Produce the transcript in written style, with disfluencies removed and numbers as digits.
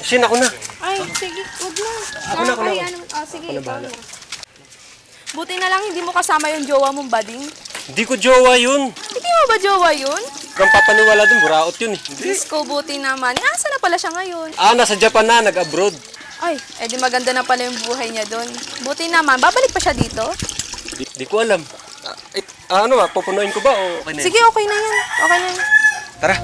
Shin, ako na. Ay, sige, wag na. Ako na. Sige, ikaw na. Buti na lang hindi mo kasama yung jowa mong bading. Hindi ko jowa yun. Hindi mo ba jowa yun? Kung papaniwala dun, buraot yun eh. Hindi. Diyos ko, buti naman. Asa na pala siya ngayon? Nasa Japan na, nag-abroad. Ay, edi maganda na pala yung buhay niya doon. Buti naman, babalik pa siya dito? Di ko alam. Pupunuin ko ba o okay na yan? Sige, okay na yan. Okay na yan. Tara.